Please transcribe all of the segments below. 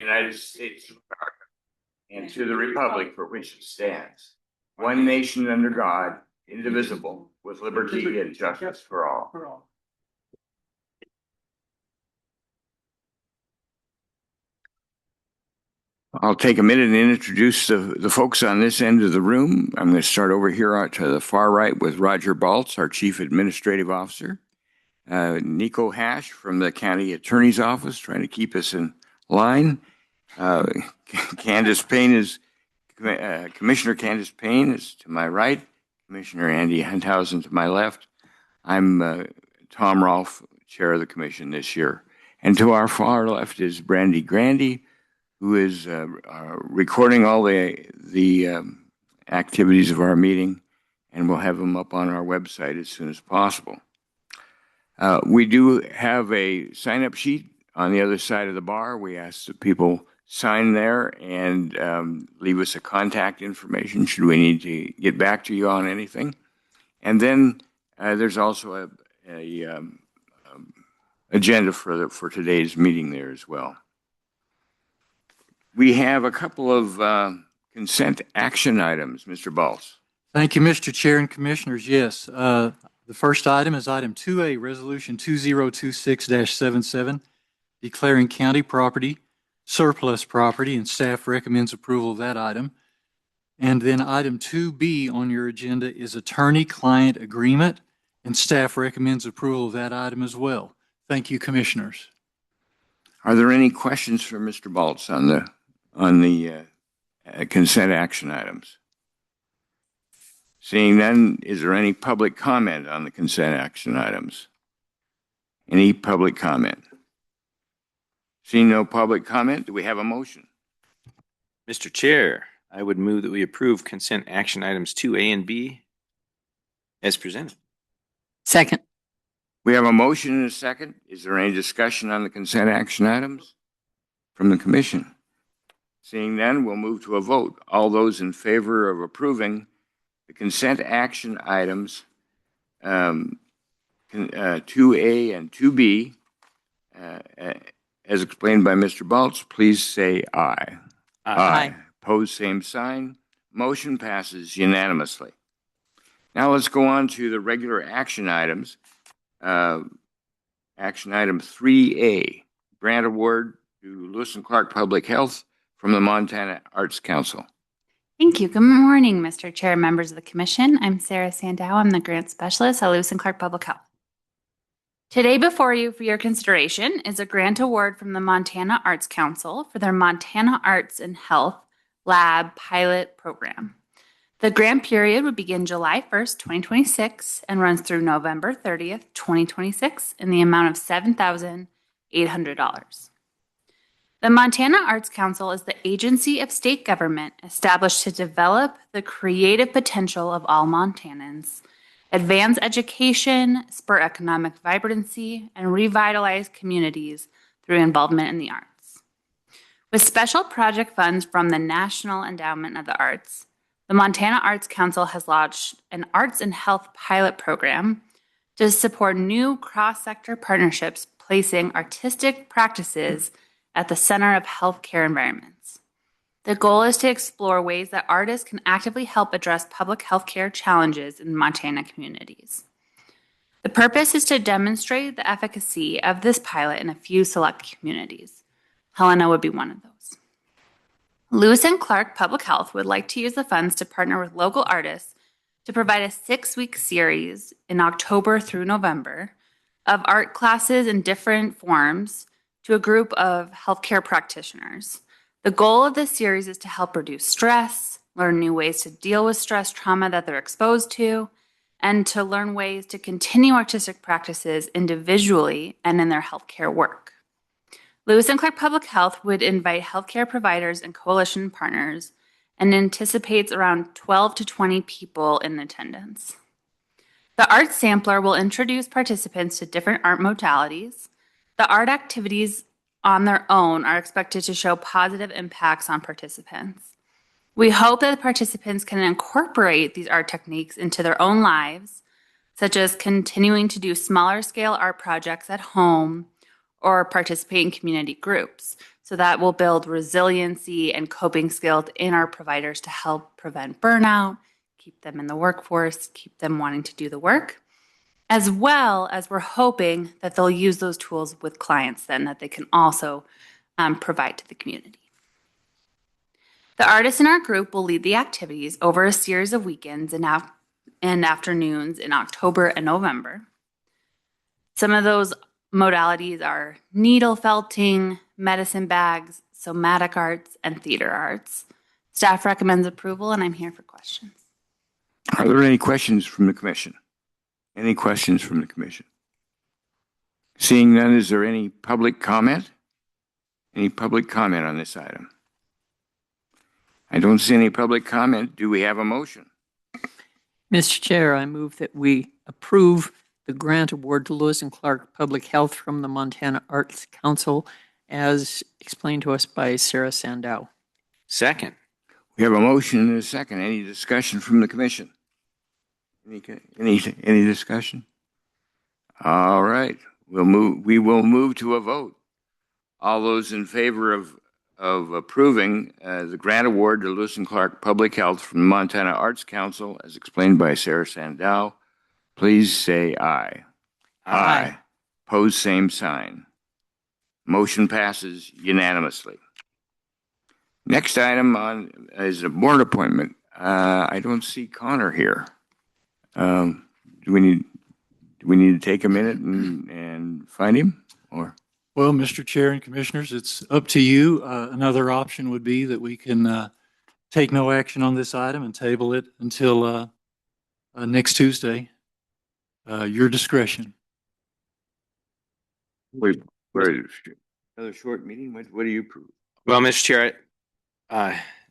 United States of America, and to the republic for which it stands, one nation under God, indivisible, with liberty and justice for all. I'll take a minute and introduce the folks on this end of the room. I'm going to start over here to the far right with Roger Baltz, our Chief Administrative Officer. Nicho Hash from the County Attorney's Office, trying to keep us in line. Candace Payne is Commissioner Candace Payne is to my right. Commissioner Andy Hunthausen to my left. I'm Tom Rolfe, Chair of the Commission this year. And to our far left is Brandy Grandy, who is recording all the activities of our meeting, and we'll have them up on our website as soon as possible. We do have a sign-up sheet on the other side of the bar. We ask that people sign there and leave us a contact information should we need to get back to you on anything. And then there's also a agenda for today's meeting there as well. We have a couple of consent action items, Mr. Baltz. Thank you, Mr. Chair and Commissioners. Yes, the first item is item 2A, Resolution 2026-77, declaring county property surplus property, and staff recommends approval of that item. And then item 2B on your agenda is attorney-client agreement, and staff recommends approval of that item as well. Thank you, Commissioners. Are there any questions for Mr. Baltz on the consent action items? Seeing none, is there any public comment on the consent action items? Any public comment? Seeing no public comment, do we have a motion? Mr. Chair, I would move that we approve consent action items 2A and B as presented. Second. We have a motion and a second. Is there any discussion on the consent action items from the Commission? Seeing none, we'll move to a vote. All those in favor of approving the consent action items 2A and 2B, as explained by Mr. Baltz, please say aye. Aye. Opposed, same sign. Motion passes unanimously. Now let's go on to the regular action items. Action item 3A, grant award to Lewis and Clark Public Health from the Montana Arts Council. Thank you. Good morning, Mr. Chair, members of the Commission. I'm Sarah Sandau. I'm the grant specialist at Lewis and Clark Public Health. Today before you for your consideration is a grant award from the Montana Arts Council for their Montana Arts and Health Lab Pilot Program. The grant period would begin July 1st, 2026 and runs through November 30th, 2026 in the amount of $7,800. The Montana Arts Council is the agency of state government established to develop the creative potential of all Montanans, advance education, spur economic vibrancy, and revitalize communities through involvement in the arts. With special project funds from the National Endowment of the Arts, the Montana Arts Council has launched an Arts and Health pilot program to support new cross-sector partnerships placing artistic practices at the center of healthcare environments. The goal is to explore ways that artists can actively help address public healthcare challenges in Montana communities. The purpose is to demonstrate the efficacy of this pilot in a few select communities. Helena would be one of those. Lewis and Clark Public Health would like to use the funds to partner with local artists to provide a 6-week series in October through November of art classes in different forms to a group of healthcare practitioners. The goal of this series is to help reduce stress, learn new ways to deal with stress trauma that they're exposed to, and to learn ways to continue artistic practices individually and in their healthcare work. Lewis and Clark Public Health would invite healthcare providers and coalition partners and anticipates around 12 to 20 people in attendance. The art sampler will introduce participants to different art modalities. The art activities on their own are expected to show positive impacts on participants. We hope that the participants can incorporate these art techniques into their own lives, such as continuing to do smaller scale art projects at home or participate in community groups. So that will build resiliency and coping skills in our providers to help prevent burnout, keep them in the workforce, keep them wanting to do the work, as well as we're hoping that they'll use those tools with clients then that they can also provide to the community. The artists in our group will lead the activities over a series of weekends and afternoons in October and November. Some of those modalities are needle felting, medicine bags, somatic arts, and theater arts. Staff recommends approval, and I'm here for questions. Are there any questions from the commission? Any questions from the commission? Seeing none, is there any public comment? Any public comment on this item? I don't see any public comment. Do we have a motion? Mr. Chair, I move that we approve the grant award to Lewis and Clark Public Health from the Montana Arts Council as explained to us by Sarah Sandau. Second. We have a motion and a second. Any discussion from the commission? Any discussion? All right. We will move to a vote. All those in favor of approving the grant award to Lewis and Clark Public Health from the Montana Arts Council, as explained by Sarah Sandau, please say aye. Aye. Pose same sign. Motion passes unanimously. Next item on is a board appointment. I don't see Connor here. Do we need to take a minute and find him, or? Well, Mr. Chair and Commissioners, it's up to you. Another option would be that we can take no action on this item and table it until next Tuesday. Your discretion. Wait, another short meeting? What do you approve? Well, Mr. Chair,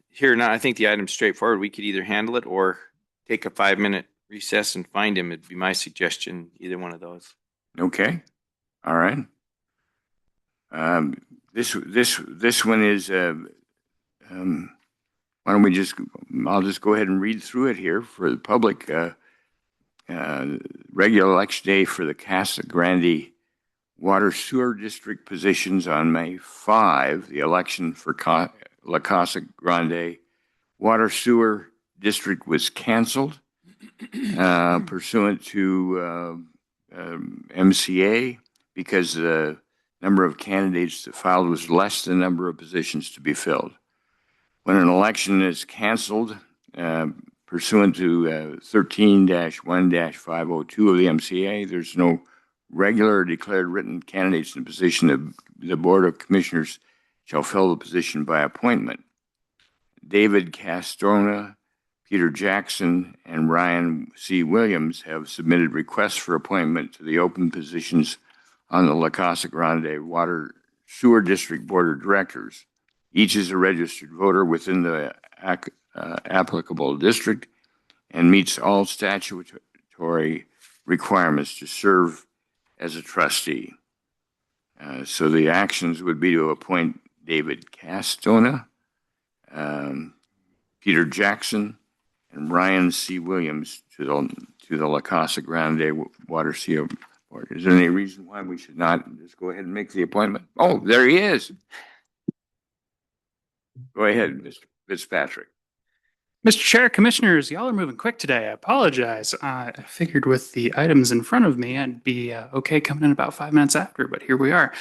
here now, I think the item's straightforward. We could either handle it or take a 5-minute recess and find him. It'd be my suggestion, either one of those. Okay. All right. This one is, why don't we I'll just go ahead and read through it here for the public. Regular election day for the Casa Grande Water Sewer District positions on May 5. The election for La Casa Grande Water Sewer District was canceled pursuant to MCA because the number of candidates that filed was less than the number of positions to be filled. When an election is canceled pursuant to 13-1-502 of the MCA, there's no regular or declared written candidates in the position. The Board of Commissioners shall fill the position by appointment. David Castona, Peter Jackson, and Ryan C. Williams have submitted requests for appointment to the open positions on the La Casa Grande Water Sewer District Board of Directors. Each is a registered voter within the applicable district and meets all statutory requirements to serve as a trustee. So the actions would be to appoint David Castona, Peter Jackson, and Ryan C. Williams to the La Casa Grande Water Sewer Board. Is there any reason why we should not just go ahead and make the appointment? Oh, there he is. Go ahead, Mr. Fitzpatrick. Mr. Chair, Commissioners, y'all are moving quick today. I apologize. I figured with the items in front of me, I'd be okay coming in about 5 minutes after, but here we are.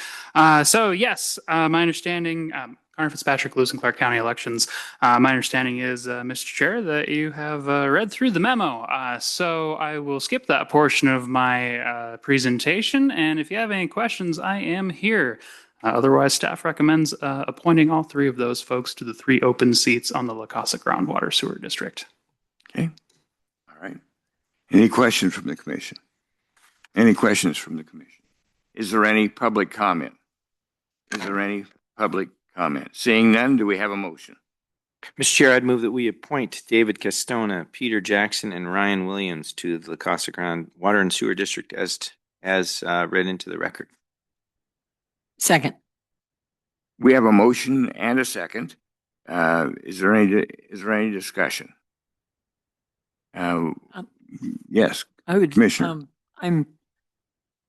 So yes, my understanding, Connor Fitzpatrick, Lewis and Clark County elections. My understanding is, Mr. Chair, that you have read through the memo. So I will skip that portion of my presentation. And if you have any questions, I am here. Otherwise, staff recommends appointing all 3 of those folks to the 3 open seats on the La Casa Groundwater Sewer District. Okay. All right. Any questions from the commission? Any questions from the commission? Is there any public comment? Is there any public comment? Seeing none, do we have a motion? Mr. Chair, I'd move that we appoint David Castona, Peter Jackson, and Ryan Williams to the La Casa Grande Water and Sewer District as read into the record. Second. We have a motion and a second. Is there any discussion? Yes, I would, Commissioner. I'm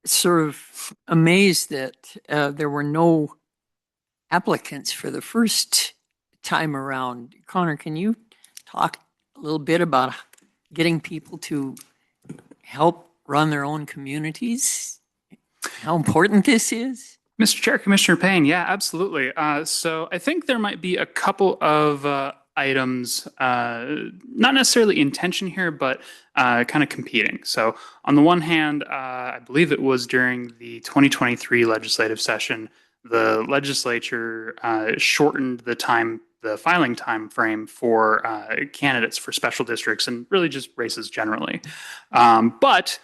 sort of amazed that there were no applicants for the first time around. Connor, can you talk a little bit about getting people to help run their own communities? How important this is? Mr. Chair, Commissioner Payne, yeah, absolutely. So I think there might be a couple of items, not necessarily in tension here, but kind of competing. So on the one hand, I believe it was during the 2023 legislative session, the legislature shortened the filing time frame for candidates for special districts and really just races generally. But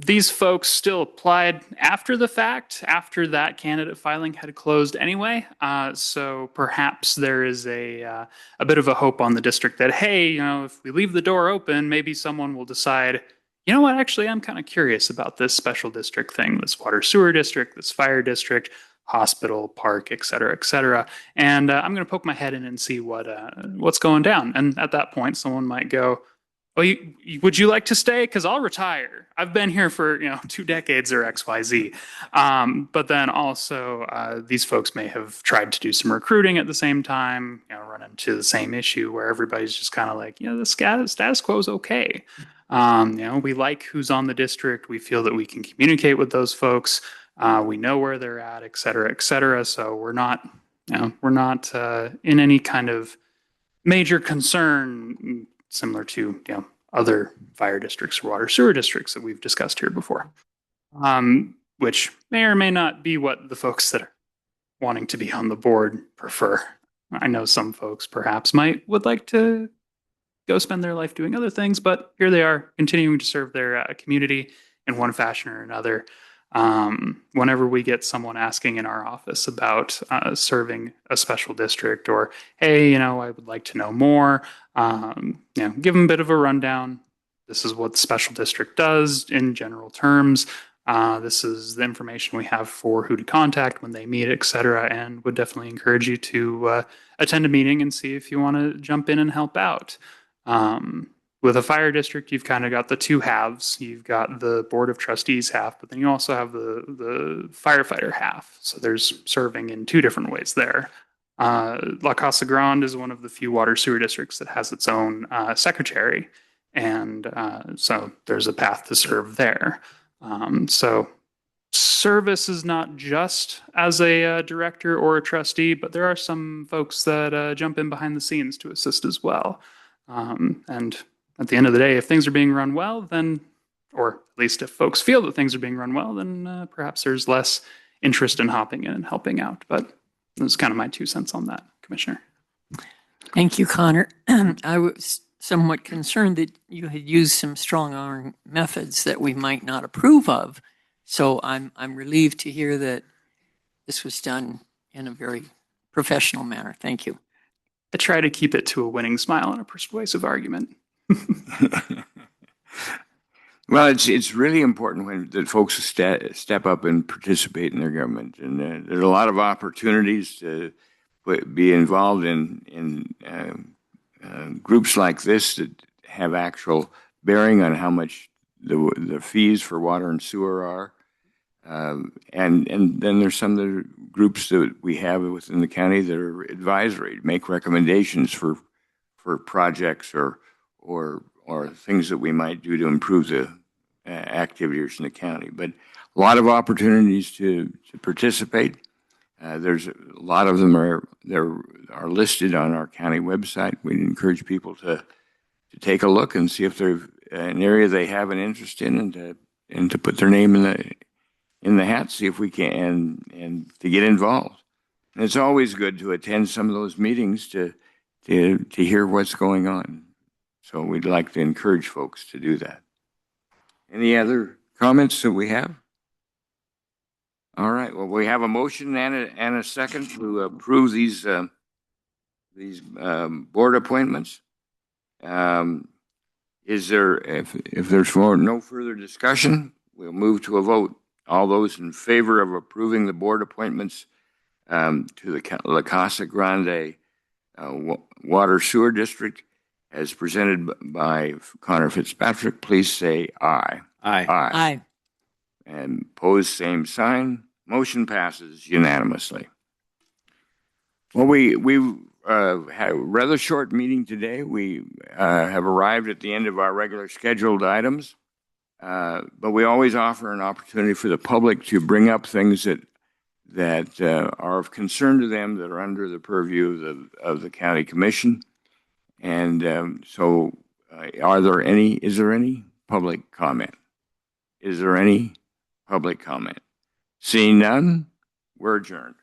these folks still applied after the fact, after that candidate filing had closed anyway. So perhaps there is a bit of a hope on the district that, hey, if we leave the door open, maybe someone will decide, you know what, actually, I'm kind of curious about this special district thing, this water sewer district, this fire district, hospital, park, et cetera, et cetera. And I'm going to poke my head in and see what's going down. And at that point, someone might go, well, would you like to stay? Because I'll retire. I've been here for 2 decades or XYZ. But then also these folks may have tried to do some recruiting at the same time, run into the same issue where everybody's just kind of like, the status quo is okay. We like who's on the district. We feel that we can communicate with those folks. We know where they're at, et cetera, et cetera. So we're not in any kind of major concern similar to other fire districts or water sewer districts that we've discussed here before, which may or may not be what the folks that are wanting to be on the board prefer. I know some folks perhaps would like to go spend their life doing other things, but here they are continuing to serve their community in one fashion or another. Whenever we get someone asking in our office about serving a special district or, hey, I would like to know more, give them a bit of a rundown. This is what the special district does in general terms. This is the information we have for who to contact when they meet, et cetera, and would definitely encourage you to attend a meeting and see if you want to jump in and help out. With a fire district, you've kind of got the two halves. You've got the board of trustees half, but then you also have the firefighter half. So there's serving in 2 different ways there. La Casa Grande is one of the few water sewer districts that has its own secretary. And so there's a path to serve there. So service is not just as a director or a trustee, but there are some folks that jump in behind the scenes to assist as well. And at the end of the day, if things are being run well, then, or at least if folks feel that things are being run well, then perhaps there's less interest in hopping in and helping out. But that's kind of my 2 cents on that, Commissioner. Thank you, Connor. I was somewhat concerned that you had used some strong arm methods that we might not approve of. So I'm relieved to hear that this was done in a very professional manner. Thank you. I try to keep it to a winning smile and a persuasive argument. Well, it's really important when the folks step up and participate in their government, and there's a lot of opportunities to be involved in groups like this that have actual bearing on how much the fees for water and sewer are, and then there's some of the groups that we have within the county that are advisory, make recommendations for projects or things that we might do to improve the activities in the county. But a lot of opportunities to participate. There's a lot of them are listed on our county website. We encourage people to take a look and see if there's an area they have an interest in, and to put their name in the hat, see if we can and to get involved. And it's always good to attend some of those meetings to hear what's going on. So we'd like to encourage folks to do that. Any other comments that we have? All right. Well, we have a motion and a second to approve these board appointments. Is there, if there's no further discussion, we'll move to a vote. All those in favor of approving the board appointments to the La Casa Grande Water Sewer District as presented by Connor Fitzpatrick, please say aye. Aye. Aye. And pose same sign. Motion passes unanimously. Well, we had a rather short meeting today. We have arrived at the end of our regular scheduled items, but we always offer an opportunity for the public to bring up things that are of concern to them that are under the purview of the county commission. And so, is there any public comment? Is there any public comment? Seeing none, we're adjourned.